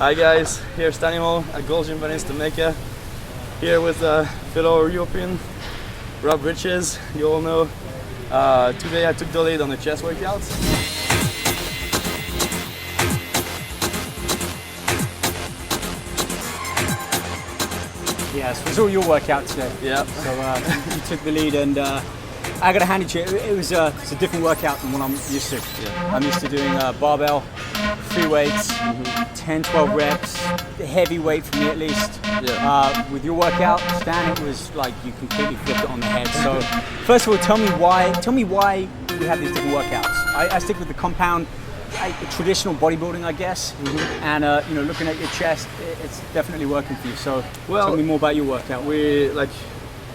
Hi guys, here's Stan Imal at Riches and Venice to Mecca. Here with fellow European, Riches, you all know. Today I took the lead on the chest workouts. Yes, it was all your workout today. Yeah. So you took the lead, and I got to hand it to you. It's a different workout than what I'm used to. Yeah. I'm used to doing barbell, free weights, 10, 12 reps, heavy weight for me at least. Yeah. With your workout, Stan, it was like you completely flipped it on the head. So first of all, tell me why we have these different workouts. I stick with the compound, traditional bodybuilding, I guess, and looking at your chest, it's definitely working for you. So tell me more about your workout.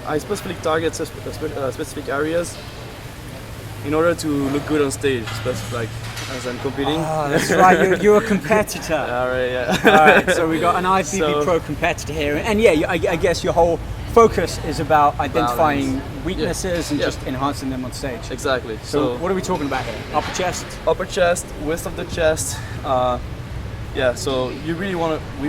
I specifically target specific areas in order to look good on stage, especially as I'm competing. Oh, that's right. You're a competitor. All right, yeah. All right. So we got an IFBB pro competitor here, and yeah, I guess your whole focus is about identifying weaknesses and just enhancing them on stage. Exactly. So what are we talking about here? Upper chest? Upper chest, width of the chest. So we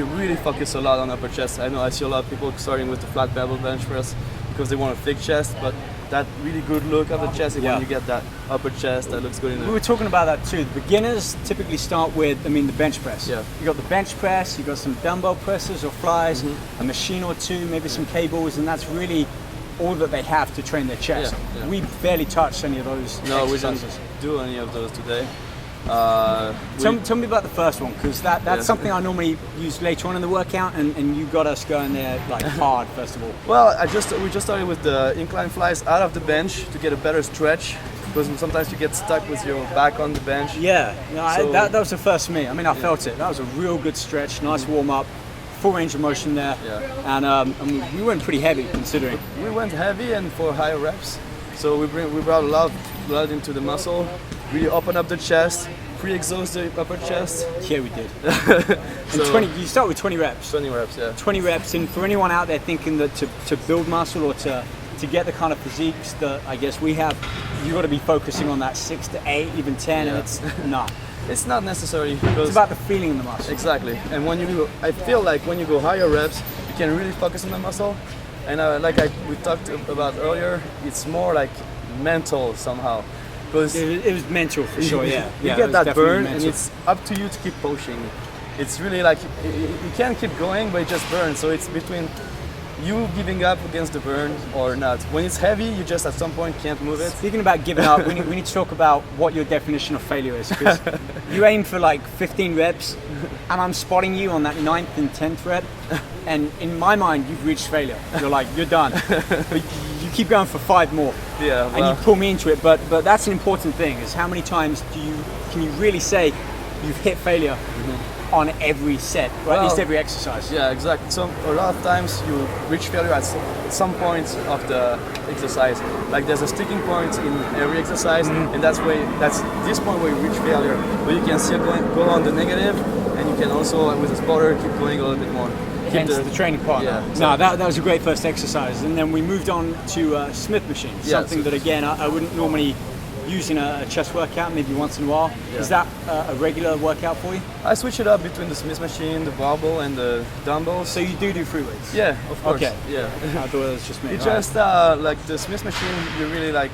really focus a lot on upper chest. I know I see a lot of people starting with the flat bevel bench press because they want a thick chest, but that really good look of the chest is when you get that upper chest that looks good in there. We were talking about that too. The beginners typically start with, the bench press. Yeah. You got the bench press, you got some dumbbell presses or flies, a machine or two, maybe some cables, and that's really all that they have to train their chest. Yeah, yeah. We barely touched any of those exercises. We didn't do any of those today. Tell me about the first one, because that's something I normally use later on in the workout, and you got us going there hard first of all. Well, we just started with the incline flies out of the bench to get a better stretch, because sometimes you get stuck with your back on the bench. Yeah, that was the first for me. I felt it. That was a real good stretch, nice warm up, full range of motion there. Yeah. And we went pretty heavy considering. We went heavy and for higher reps. So we brought a lot of blood into the muscle, really open up the chest, pre-exhaust the upper chest. Yeah, we did. You start with 20 reps. 20 reps, yeah. 20 reps, and for anyone out there thinking that to build muscle or to get the kind of physiques that I guess we have, you got to be focusing on that 6 to 8, even 10, and it's not. It's not necessary because it's about the feeling in the muscle. Exactly, and I feel like when you go higher reps, you can really focus on the muscle. And we talked about earlier, it's more like mental somehow. Because it was mental for sure, yeah. You get that burn, and it's up to you to keep pushing. It's really like you can keep going, but it just burns. So it's between you giving up against the burn or not. When it's heavy, you just at some point can't move it. Speaking about giving up, we need to talk about what your definition of failure is. Because you aim for 15 reps, and I'm spotting you on that 9th and 10th rep, and in my mind, you've reached failure. You're done. But you keep going for 5 more. Yeah. And you pull me into it. But that's an important thing, is how many times can you really say you've hit failure on every set, or at least every exercise? Yeah, exactly. So a lot of times you reach failure at some point of the exercise. Like there's a sticking point in every exercise, and that's this point where you reach failure. But you can still go on the negative, and you can also with the spotter keep going a little bit more. Hence the training part. Yeah, exactly. No, that was a great first exercise, and then we moved on to Smith machines. Something that again I wouldn't normally use in a chest workout, maybe once in a while. Yeah. Is that a regular workout for you? I switch it up between the Smith machine, the barbell, and the dumbbells. So you do free weights? Yeah, of course. Okay. Yeah. I thought it was just me. It's just like the Smith machine, you're really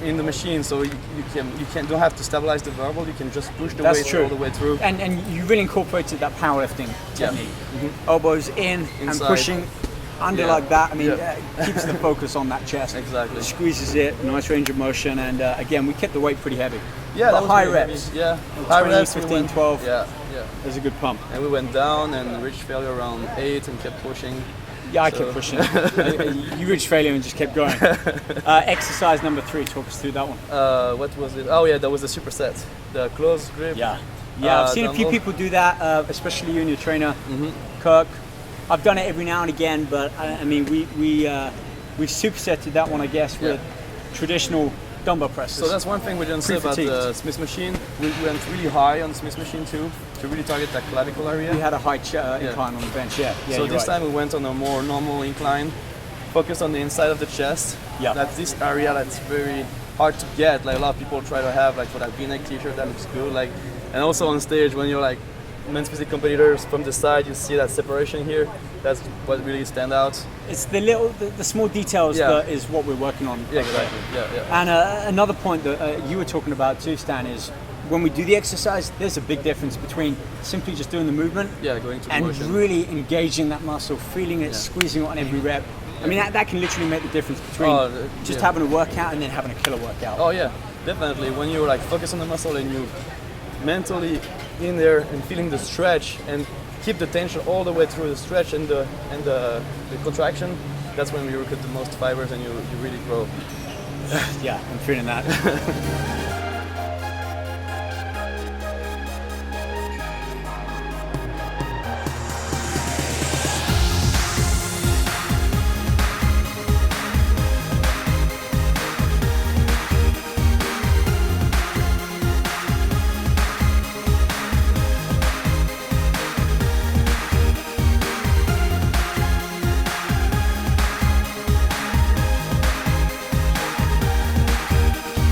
in the machine, so you don't have to stabilize the barbell. You can just push the weight all the way through. And you really incorporated that powerlifting technique. Elbows in Inside. And pushing under like that. Keeps the focus on that chest. Exactly. Squeezes it, nice range of motion, and again, we kept the weight pretty heavy. Yeah, that was high really reps. Heavy. Yeah, high 20, reps, 15, 12. Yeah. There's a good pump. And we went down and reached failure around 8 and kept pushing. Yeah, I kept pushing. You reached failure and just kept going. Exercise number 3, talk us through that one. What was it? Oh yeah, that was the superset, the close grip. Yeah, I've seen a few people do that, especially you and your trainer, Kirk. I've done it every now and again, but we supersetted that one, I guess, with traditional dumbbell presses. So that's one thing we didn't say about the Smith machine. We went really high on the Smith machine too, to really target that clavicle area. We had a high incline on the bench, so this time we went on a more normal incline, focused on the inside of the chest. Yeah. That's this area that's very hard to get. Like a lot of people try to have for that V-neck t-shirt that looks good. And also on stage when you're men's physique competitors from the side, you see that separation here. That's what really stands out. It's the small details that is what we're working on. Yeah, exactly. Yeah. And another point that you were talking about too, Stan, is when we do the exercise, there's a big difference between simply just doing the movement going to the and motion. really engaging that muscle, feeling it, squeezing it on every rep. I mean, that can literally make the difference between just having a workout and then having a killer workout. Oh yeah, definitely. When you like focus on the muscle and you mentally in there and feeling the stretch and keep the tension all the way through the stretch and the contraction, that's when you recruit the most fibers and you really grow. Yeah, I'm feeling that.